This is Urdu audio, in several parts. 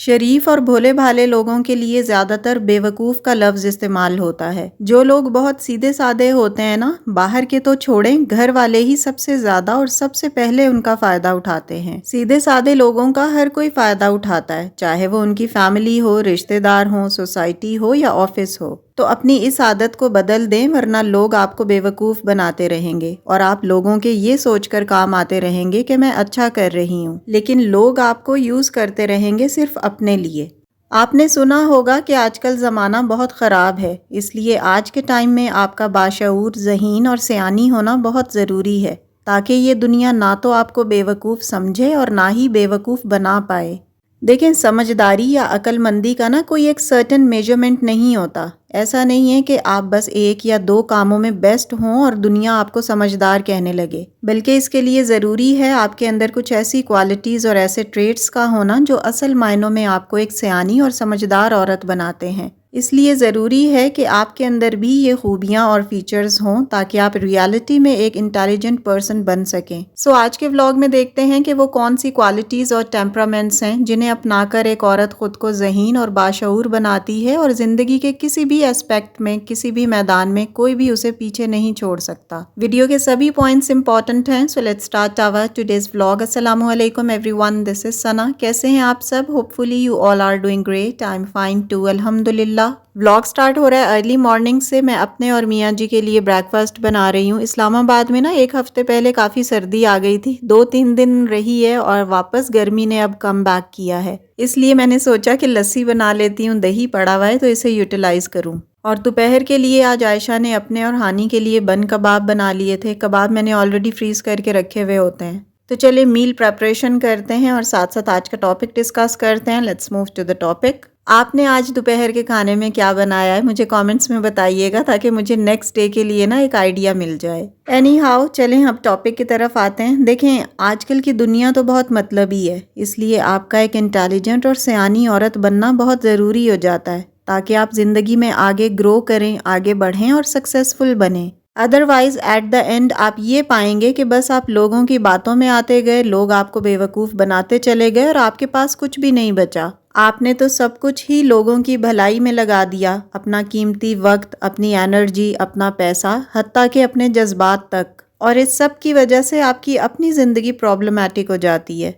شریف اور بھولے بھالے لوگوں کے لیے زیادہ تر بیوقوف کا لفظ استعمال ہوتا ہے۔ جو لوگ بہت سیدھے سادے ہوتے ہیں نا، باہر کے تو چھوڑیں، گھر والے ہی سب سے زیادہ اور سب سے پہلے ان کا فائدہ اٹھاتے ہیں۔ سیدھے سادے لوگوں کا ہر کوئی فائدہ اٹھاتا ہے، چاہے وہ ان کی فیملی ہو، رشتہ دار ہوں، سوسائٹی ہو یا آفس ہو۔ تو اپنی اس عادت کو بدل دیں، ورنہ لوگ آپ کو بیوقوف بناتے رہیں گے اور آپ لوگوں کے یہ سوچ کر کام آتے رہیں گے کہ میں اچھا کر رہی ہوں، لیکن لوگ آپ کو یوز کرتے رہیں گے صرف اپنے لیے۔ آپ نے سنا ہوگا کہ آج کل زمانہ بہت خراب ہے، اس لیے آج کے ٹائم میں آپ کا باشعور، ذہین اور سیانی ہونا بہت ضروری ہے، تاکہ یہ دنیا نہ تو آپ کو بیوقوف سمجھے اور نہ ہی بیوقوف بنا پائے۔ دیکھیں، سمجھداری یا عقل مندی کا کوئی ایک سرٹن میجرمنٹ نہیں ہوتا۔ ایسا نہیں ہے کہ آپ بس ایک یا دو کاموں میں بیسٹ ہوں اور دنیا آپ کو سمجھدار کہنے لگے، بلکہ اس کے لیے ضروری ہے آپ کے اندر کچھ ایسی کوالٹیز اور ایسے ٹریٹس کا ہونا جو اصل معنوں میں آپ کو ایک سیانی اور سمجھدار عورت بناتے ہیں۔ اس لیے ضروری ہے کہ آپ کے اندر بھی یہ خوبیاں اور فیچرز ہوں تاکہ آپ ریالٹی میں ایک انٹیلیجنٹ پرسن بن سکیں۔ آج کے ولاگ میں دیکھتے ہیں کہ وہ کون سی کوالٹیز اور ٹیمپرامنٹس ہیں جنہیں اپنا کر ایک عورت خود کو ذہین اور باشعور بناتی ہے اور زندگی کے کسی بھی ایسپیکٹ میں، کسی بھی میدان میں کوئی بھی اسے پیچھے نہیں چھوڑ سکتا۔ ویڈیو کے سبھی پوائنٹس امپورٹنٹ ہیں، so let's start our today's vlog. السلام علیکم ایوری ون، دس از ثنا۔ کیسے ہیں آپ سب؟ Hopefully you all are doing great, I am fine too, الحمدللہ۔ ولاگ سٹارٹ ہو رہا ہے ارلی مارننگ سے۔ میں اپنے اور میاں جی کے لیے بریک فاسٹ بنا رہی ہوں۔ اسلام آباد میں ایک ہفتے پہلے کافی سردی آ گئی تھی، 2-3 دن رہی ہے اور واپس گرمی نے اب کم بیک کیا ہے، اس لیے میں نے سوچا کہ لسی بنا لیتی ہوں، دہی پڑا ہوا ہے تو اسے یوٹیلائز کروں۔ اور دوپہر کے لیے آج عائشہ نے اپنے اور ہانی کے لیے بن کباب بنا لیے تھے۔ کباب میں نے آلریڈی فریز کر کے رکھے ہوئے ہوتے ہیں۔ تو چلے میل پریپریشن کرتے ہیں اور ساتھ ساتھ آج کا ٹاپک ڈسکس کرتے ہیں۔ Let's move to the topic. آپ نے آج دوپہر کے کھانے میں کیا بنایا ہے؟ مجھے کامنٹس میں بتائیے گا تاکہ مجھے نیکسٹ ڈے کے لیے ایک آئیڈیا مل جائے۔ اینی ہاؤ، چلیں اب ٹاپک کی طرف آتے ہیں۔ دیکھیں، آج کل کی دنیا تو بہت مطلبی ہے، اس لیے آپ کا ایک انٹیلیجنٹ اور سیانی عورت بننا بہت ضروری ہو جاتا ہے تاکہ آپ زندگی میں آگے گرو کریں، آگے بڑھیں اور سکسیسفل بنیں۔ ادروائز ایٹ دا اینڈ آپ یہ پائیں گے کہ بس آپ لوگوں کی باتوں میں آتے گئے، لوگ آپ کو بیوقوف بناتے چلے گئے اور آپ کے پاس کچھ بھی نہیں بچا۔ آپ نے تو سب کچھ ہی لوگوں کی بھلائی میں لگا دیا، اپنا قیمتی وقت، اپنی انرجی، اپنا پیسہ، حتیٰ کہ اپنے جذبات تک، اور اس سب کی وجہ سے آپ کی اپنی زندگی پرابلمیٹک ہو جاتی ہے۔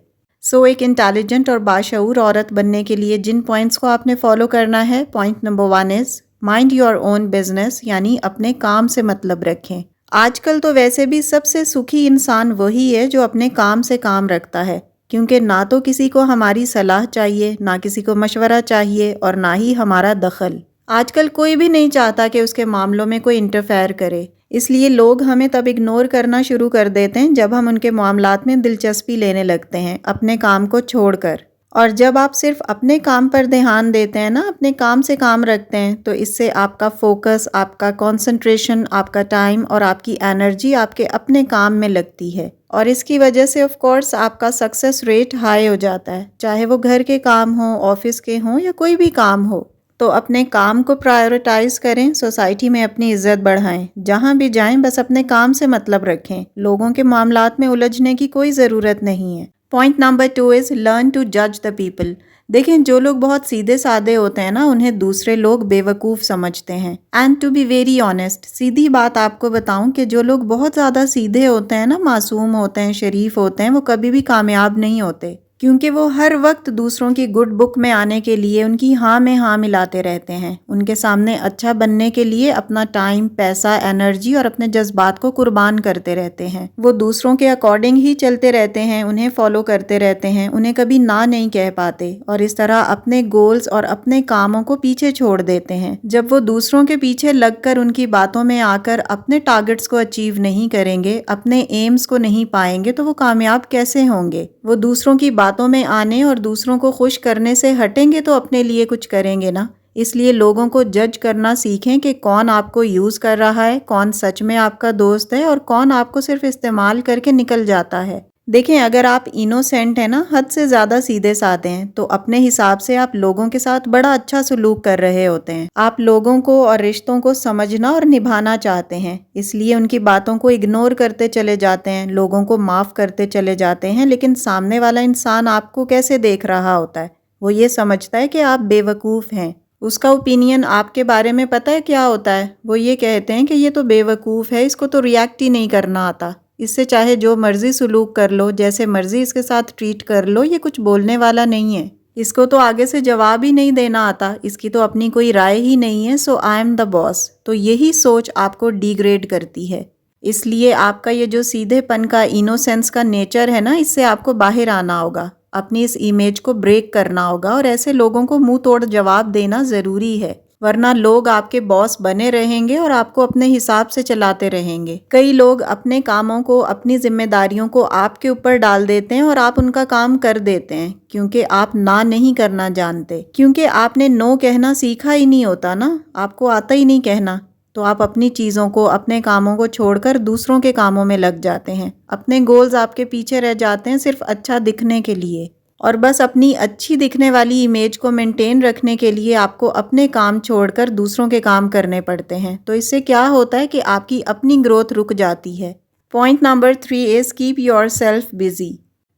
ایک انٹیلیجنٹ اور باشعور عورت بننے کے لیے جن پوائنٹس کو آپ نے فالو کرنا ہے، point number 1 is mind your own business, یعنی اپنے کام سے مطلب رکھیں۔ آج کل تو ویسے بھی سب سے سکھی انسان وہی ہے جو اپنے کام سے کام رکھتا ہے، کیونکہ نہ تو کسی کو ہماری صلاح چاہیے، نہ کسی کو مشورہ چاہیے اور نہ ہی ہمارا دخل۔ آج کل کوئی بھی نہیں چاہتا کہ اس کے معاملوں میں کوئی انٹرفیئر کرے، اس لیے لوگ ہمیں تب اگنور کرنا شروع کر دیتے ہیں جب ہم ان کے معاملات میں دلچسپی لینے لگتے ہیں، اپنے کام کو چھوڑ کر۔ اور جب آپ صرف اپنے کام پر دھیان دیتے ہیں اپنے کام سے کام رکھتے ہیں، تو اس سے آپ کا فوکس، آپ کا کنسنٹریشن، آپ کا ٹائم اور آپ کی انرجی آپ کے اپنے کام میں لگتی ہے، اور اس کی وجہ سے آف کورس آپ کا سکسیس ریٹ ہائی ہو جاتا ہے، چاہے وہ گھر کے کام ہوں، آفس کے ہوں یا کوئی بھی کام ہو۔ تو اپنے کام کو پرائیورٹائز کریں، سوسائٹی میں اپنی عزت بڑھائیں، جہاں بھی جائیں بس اپنے کام سے مطلب رکھیں، لوگوں کے معاملات میں الجھنے کی کوئی ضرورت نہیں ہے۔ Point number 2 is learn to جج دا پیپل۔ دیکھیں، جو لوگ بہت سیدھے سادے ہوتے ہیں انہیں دوسرے لوگ بیوقوف سمجھتے ہیں۔ And to be very honest, سیدھی بات آپ کو بتاؤں کہ جو لوگ بہت زیادہ سیدھے ہوتے ہیں معصوم ہوتے ہیں، شریف ہوتے ہیں، وہ کبھی بھی کامیاب نہیں ہوتے، کیونکہ وہ ہر وقت دوسروں کی گڈ بک میں آنے کے لیے ان کی ہاں میں ہاں ملاتے رہتے ہیں، ان کے سامنے اچھا بننے کے لیے اپنا ٹائم، پیسہ، انرجی اور اپنے جذبات کو قربان کرتے رہتے ہیں۔ وہ دوسروں کے اکارڈنگ ہی چلتے رہتے ہیں، انہیں فالو کرتے رہتے ہیں، انہیں کبھی نہ نہیں کہہ پاتے، اور اس طرح اپنے گولز اور اپنے کاموں کو پیچھے چھوڑ دیتے ہیں۔ جب وہ دوسروں کے پیچھے لگ کر ان کی باتوں میں آ کر اپنے ٹارگٹس کو اچیو نہیں کریں گے، اپنے ایمز کو نہیں پائیں گے، تو وہ کامیاب کیسے ہوں گے؟ وہ دوسروں کی باتوں میں آنے اور دوسروں کو خوش کرنے سے ہٹیں گے تو اپنے لیے کچھ کریں گے نا۔ اس لیے لوگوں کو جج کرنا سیکھیں کہ کون آپ کو یوز کر رہا ہے، کون سچ میں آپ کا دوست ہے اور کون آپ کو صرف استعمال کر کے نکل جاتا ہے۔ دیکھیں، اگر آپ انوسینٹ ہیں حد سے زیادہ سیدھے سادے ہیں، تو اپنے حساب سے آپ لوگوں کے ساتھ بڑا اچھا سلوک کر رہے ہوتے ہیں۔ آپ لوگوں کو اور رشتوں کو سمجھنا اور نبھانا چاہتے ہیں، اس لیے ان کی باتوں کو اگنور کرتے چلے جاتے ہیں، لوگوں کو معاف کرتے چلے جاتے ہیں، لیکن سامنے والا انسان آپ کو کیسے دیکھ رہا ہوتا ہے؟ وہ یہ سمجھتا ہے کہ آپ بیوقوف ہیں۔ اس کا اوپینین آپ کے بارے میں پتہ ہے کیا ہوتا ہے؟ وہ یہ کہتے ہیں کہ یہ تو بیوقوف ہے، اس کو تو ریاکٹ ہی نہیں کرنا آتا، اس سے چاہے جو مرضی سلوک کر لو، جیسے مرضی اس کے ساتھ ٹریٹ کر لو، یہ کچھ بولنے والا نہیں ہے، اس کو تو آگے سے جواب ہی نہیں دینا آتا، اس کی تو اپنی کوئی رائے ہی نہیں ہے، سو آئی ایم دا باس۔ تو یہی سوچ آپ کو ڈی گریڈ کرتی ہے۔ اس لیے آپ کا یہ جو سیدھے پن کا انوسینس کا نیچر ہے نا، اس سے آپ کو باہر آنا ہوگا، اپنی اس امیج کو بریک کرنا ہوگا، اور ایسے لوگوں کو منہ توڑ جواب دینا ضروری ہے، ورنہ لوگ آپ کے باس بنے رہیں گے اور آپ کو اپنے حساب سے چلاتے رہیں گے۔ کئی لوگ اپنے کاموں کو، اپنی ذمہ داریوں کو آپ کے اوپر ڈال دیتے ہیں اور آپ ان کا کام کر دیتے ہیں، کیونکہ آپ نہ نہیں کرنا جانتے، کیونکہ آپ نے نو کہنا سیکھا ہی نہیں ہوتا نا، آپ کو آتا ہی نہیں کہنا، تو آپ اپنی چیزوں کو، اپنے کاموں کو چھوڑ کر دوسروں کے کاموں میں لگ جاتے ہیں، اپنے گولز آپ کے پیچھے رہ جاتے ہیں صرف اچھا دکھنے کے لیے، اور بس اپنی اچھی دکھنے والی امیج کو مینٹین رکھنے کے لیے آپ کو اپنے کام چھوڑ کر دوسروں کے کام کرنے پڑتے ہیں۔ تو اس سے کیا ہوتا ہے کہ آپ کی اپنی گروتھ رک جاتی ہے۔ Point number 3 is keep your self busy.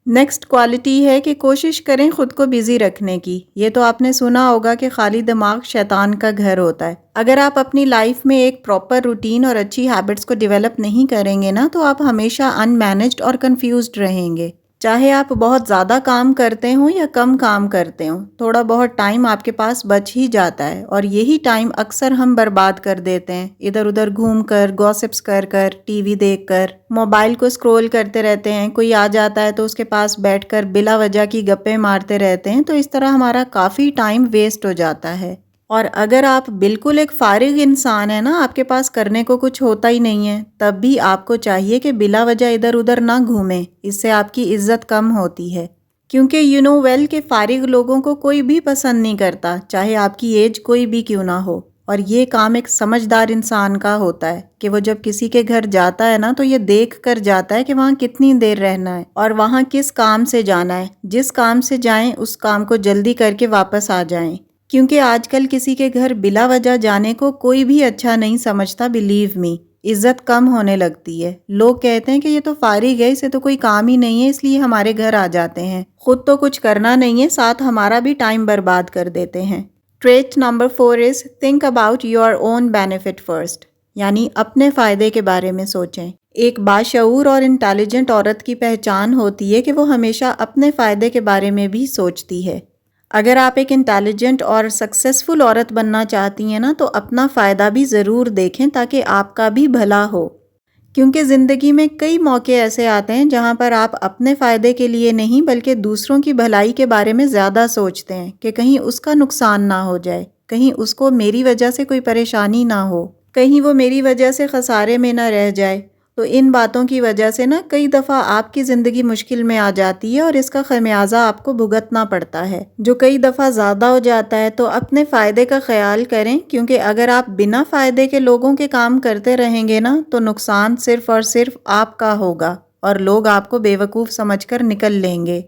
Next quality ہے کہ کوشش کریں خود کو بزی رکھنے کی۔ یہ تو آپ نے سنا ہوگا کہ خالی دماغ شیطان کا گھر ہوتا ہے۔ اگر آپ اپنی لائف میں ایک پراپر روٹین اور اچھی ہیبٹس کو ڈیولپ نہیں کریں گے نا، تو آپ ہمیشہ ان مینجڈ اور کنفیوزڈ رہیں گے۔ چاہے آپ بہت زیادہ کام کرتے ہوں یا کم کام کرتے ہوں، تھوڑا بہت ٹائم آپ کے پاس بچ ہی جاتا ہے، اور یہی ٹائم اکثر ہم برباد کر دیتے ہیں، ادھر ادھر گھوم کر، گوسپس کر کر، ٹی وی دیکھ کر، موبائل کو اسکرول کرتے رہتے ہیں، کوئی آ جاتا ہے تو اس کے پاس بیٹھ کر بلا وجہ کی گپیں مارتے رہتے ہیں، تو اس طرح ہمارا کافی ٹائم ویسٹ ہو جاتا ہے۔ اور اگر آپ بالکل ایک فارغ انسان ہیں نا، آپ کے پاس کرنے کو کچھ ہوتا ہی نہیں ہے، تب بھی آپ کو چاہیے کہ بلا وجہ ادھر ادھر نہ گھومیں، اس سے آپ کی عزت کم ہوتی ہے، کیونکہ یو نو ویل کہ فارغ لوگوں کو کوئی بھی پسند نہیں کرتا، چاہے آپ کی ایج کوئی بھی کیوں نہ ہو۔ اور یہ کام ایک سمجھدار انسان کا ہوتا ہے کہ وہ جب کسی کے گھر جاتا ہے نا، تو یہ دیکھ کر جاتا ہے کہ وہاں کتنی دیر رہنا ہے اور وہاں کس کام سے جانا ہے، جس کام سے جائیں اس کام کو جلدی کر کے واپس آ جائیں، کیونکہ آج کل کسی کے گھر بلا وجہ جانے کو کوئی بھی اچھا نہیں سمجھتا، بلیو می، عزت کم ہونے لگتی ہے۔ لوگ کہتے ہیں کہ یہ تو فارغ ہے، اسے تو کوئی کام ہی نہیں ہے، اس لیے ہمارے گھر آ جاتے ہیں، خود تو کچھ کرنا نہیں ہے، ساتھ ہمارا بھی ٹائم برباد کر دیتے ہیں۔ Treat number 4 is think about your own benefit first, یعنی اپنے فائدے کے بارے میں سوچیں۔ ایک باشعور اور انٹیلیجنٹ عورت کی پہچان ہوتی ہے کہ وہ ہمیشہ اپنے فائدے کے بارے میں بھی سوچتی ہے۔ اگر آپ ایک انٹیلیجنٹ اور سکسیسفل عورت بننا چاہتی ہیں نا، تو اپنا فائدہ بھی ضرور دیکھیں تاکہ آپ کا بھی بھلا ہو، کیونکہ زندگی میں کئی موقع ایسے آتے ہیں جہاں پر آپ اپنے فائدے کے لیے نہیں بلکہ دوسروں کی بھلائی کے بارے میں زیادہ سوچتے ہیں کہ کہیں اس کا نقصان نہ ہو جائے، کہیں اس کو میری وجہ سے کوئی پریشانی نہ ہو، کہیں وہ میری وجہ سے خسارے میں نہ رہ جائے۔ تو ان باتوں کی وجہ سے نا کئی دفعہ آپ کی زندگی مشکل میں آ جاتی ہے اور اس کا خمیازہ آپ کو بھگتنا پڑتا ہے، جو کئی دفعہ زیادہ ہو جاتا ہے۔ تو اپنے فائدے کا خیال کریں، کیونکہ اگر آپ بنا فائدے کے لوگوں کے کام کرتے رہیں گے نا، تو نقصان صرف اور صرف آپ کا ہوگا اور لوگ آپ کو بیوقوف سمجھ کر نکل لیں گے۔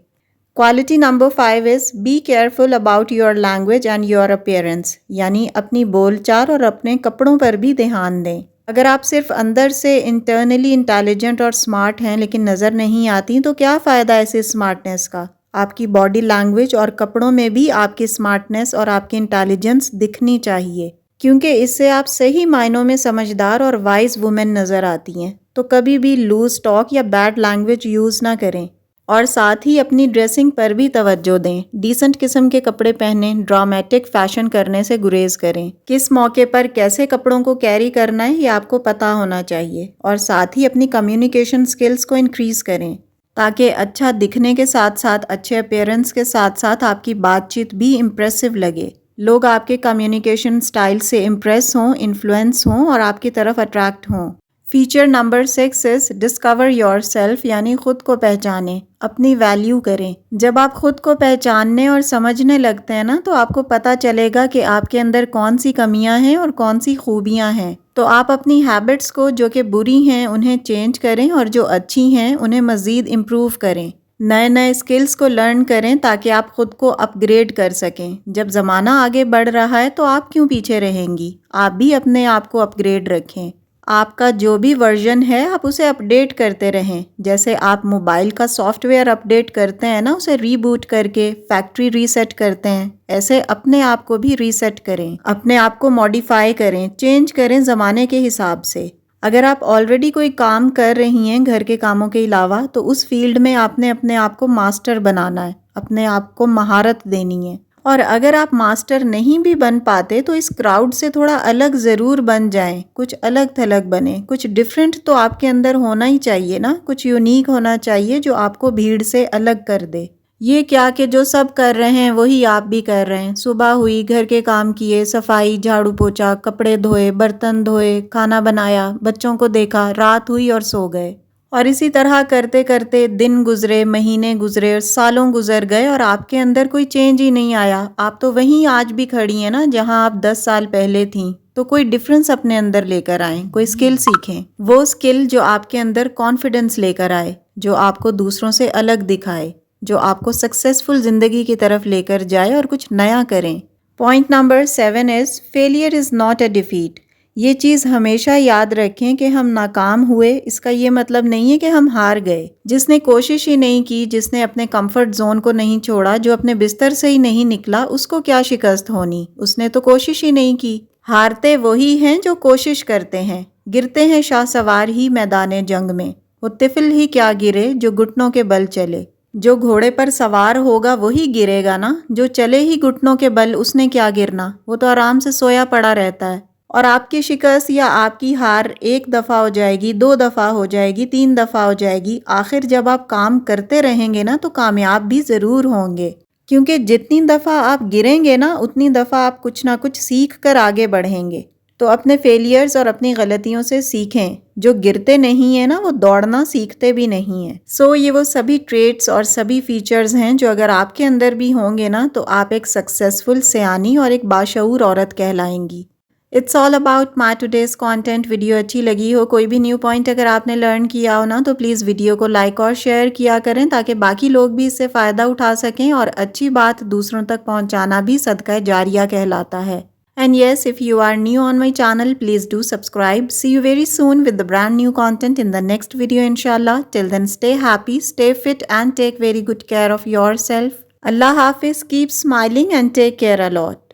Quality number 5 is be careful about your language and your appearance, یعنی اپنی بول چال اور اپنے کپڑوں پر بھی دھیان دیں۔ اگر آپ صرف اندر سے انٹرنلی انٹیلیجنٹ اور سمارٹ ہیں لیکن نظر نہیں آتی، تو کیا فائدہ ایسے سمارٹنس کا؟ آپ کی باڈی لینگویج اور کپڑوں میں بھی آپ کی سمارٹنس اور آپ کی انٹیلیجنس دکھنی چاہیے، کیونکہ اس سے آپ صحیح معنوں میں سمجھدار اور وائز وومن نظر آتی ہیں۔ تو کبھی بھی لوز ٹاک یا بیڈ لینگویج یوز نہ کریں، اور ساتھ ہی اپنی ڈریسنگ پر بھی توجہ دیں، ڈیسنٹ قسم کے کپڑے پہنیں، ڈرامیٹک فیشن کرنے سے گریز کریں، کس موقع پر کیسے کپڑوں کو کیری کرنا ہے یہ آپ کو پتہ ہونا چاہیے، اور ساتھ ہی اپنی کمیونیکیشن سکلز کو انکریز کریں تاکہ اچھا دکھنے کے ساتھ ساتھ اچھے اپیئرنس کے ساتھ ساتھ آپ کی بات چیت بھی امپریسو لگے، لوگ آپ کے کمیونیکیشن سٹائل سے امپریس ہوں، انفلوئنس ہوں اور آپ کی طرف اٹریکٹ ہوں۔ Feature number 6 is discover your self, یعنی خود کو پہچانیں، اپنی ویلیو کریں۔ جب آپ خود کو پہچاننے اور سمجھنے لگتے ہیں نا، تو آپ کو پتہ چلے گا کہ آپ کے اندر کون سی کمیاں ہیں اور کون سی خوبیاں ہیں۔ تو آپ اپنی ہیبٹس کو جو کہ بری ہیں انہیں چینج کریں، اور جو اچھی ہیں انہیں مزید امپروو کریں، نئے اسکلز کو لرن کریں تاکہ آپ خود کو اپ گریڈ کر سکیں۔ جب زمانہ آگے بڑھ رہا ہے تو آپ کیوں پیچھے رہیں گی؟ آپ بھی اپنے آپ کو اپ گریڈ رکھیں۔ آپ کا جو بھی ورژن ہے آپ اسے اپڈیٹ کرتے رہیں. جیسے آپ موبائل کا سافٹ ویئر اپڈیٹ کرتے ہیں نا، اسے ری بوٹ کر کے فیکٹری ریسیٹ کرتے ہیں، ایسے اپنے آپ کو بھی ریسیٹ کریں، اپنے آپ کو ماڈیفائی کریں، چینج کریں زمانے کے حساب سے. اگر آپ آلریڈی کوئی کام کر رہی ہیں گھر کے کاموں کے علاوہ، تو اس فیلڈ میں آپ نے اپنے آپ کو ماسٹر بنانا ہے، اپنے آپ کو مہارت دینی ہے. اور اگر آپ ماسٹر نہیں بھی بن پاتے تو اس کراؤڈ سے تھوڑا الگ ضرور بن جائیں، کچھ الگ تھلگ بنیں، کچھ ڈیفرنٹ تو آپ کے اندر ہونا ہی چاہیے نا، کچھ یونیک ہونا چاہیے جو آپ کو بھیڑ سے الگ کر دے. یہ کیا کہ جو سب کر رہے ہیں وہی آپ بھی کر رہے ہیں. صبح ہوئی، گھر کے کام کیے، صفائی، جھاڑو پوچھا، کپڑے دھوئے، برتن دھوئے، کھانا بنایا، بچوں کو دیکھا، رات ہوئی اور سو گئے. اور اسی طرح کرتے کرتے دن گزرے، مہینے گزرے اور سالوں گزر گئے اور آپ کے اندر کوئی چینج ہی نہیں آیا. آپ تو وہیں آج بھی کھڑی ہیں نا جہاں آپ 10 سال پہلے تھیں. تو کوئی ڈفرنس اپنے اندر لے کر آئیں، کوئی اسکل سیکھیں، وہ اسکل جو آپ کے اندر کانفیڈنس لے کر آئے، جو آپ کو دوسروں سے الگ دکھائے، جو آپ کو سکسیسفل زندگی کی طرف لے کر جائے اور کچھ نیا کریں. Point number 7 is failure is not a defeat. یہ چیز ہمیشہ یاد رکھیں کہ ہم ناکام ہوئے اس کا یہ مطلب نہیں ہے کہ ہم ہار گئے. جس نے کوشش ہی نہیں کی، جس نے اپنے کمفرٹ زون کو نہیں چھوڑا، جو اپنے بستر سے ہی نہیں نکلا، اس کو کیا شکست ہونی؟ اس نے تو کوشش ہی نہیں کی. ہارتے وہی ہیں جو کوشش کرتے ہیں، گرتے ہیں شاہ سوار ہی میدان جنگ میں. وہ طفل ہی کیا گرے جو گھٹنوں کے بل چلے. جو گھوڑے پر سوار ہوگا وہی گرے گا نا، جو چلے ہی گھٹنوں کے بل اس نے کیا گرنا، وہ تو آرام سے سویا پڑا رہتا ہے. اور آپ کی شکست یا آپ کی ہار 1 دفعہ ہو جائے گی، 2 دفعہ ہو جائے گی، 3 دفعہ ہو جائے گی، آخر جب آپ کام کرتے رہیں گے نا تو کامیاب بھی ضرور ہوں گے. کیونکہ جتنی دفعہ آپ گریں گے نا اتنی دفعہ آپ کچھ نہ کچھ سیکھ کر آگے بڑھیں گے. تو اپنے فیلیئرز اور اپنی غلطیوں سے سیکھیں. جو گرتے نہیں ہیں نا وہ دوڑنا سیکھتے بھی نہیں ہیں. یہ وہ سبھی ٹریٹس اور سبھی فیچرز ہیں جو اگر آپ کے اندر بھی ہوں گے نا تو آپ ایک سکسیسفل، سیانی اور ایک باشعور عورت کہلائیں گی. It's all about my today's content. Video اچھی لگی ہو، کوئی بھی نیو پوائنٹ اگر آپ نے لرن کیا ہو نا تو پلیز ویڈیو کو لائک اور شیئر کیا کریں تاکہ باقی لوگ بھی اس سے فائدہ اٹھا سکیں، اور اچھی بات دوسروں تک پہنچانا بھی صدقہ جاریہ کہلاتا ہے. And yes, if you are new on my channel, please do subscribe. See you very soon with the brand new content in the next video inshallah. Till then, stay happy, stay fit and take very good care of yourself. Allah Hafiz, keep smiling and take care a lot.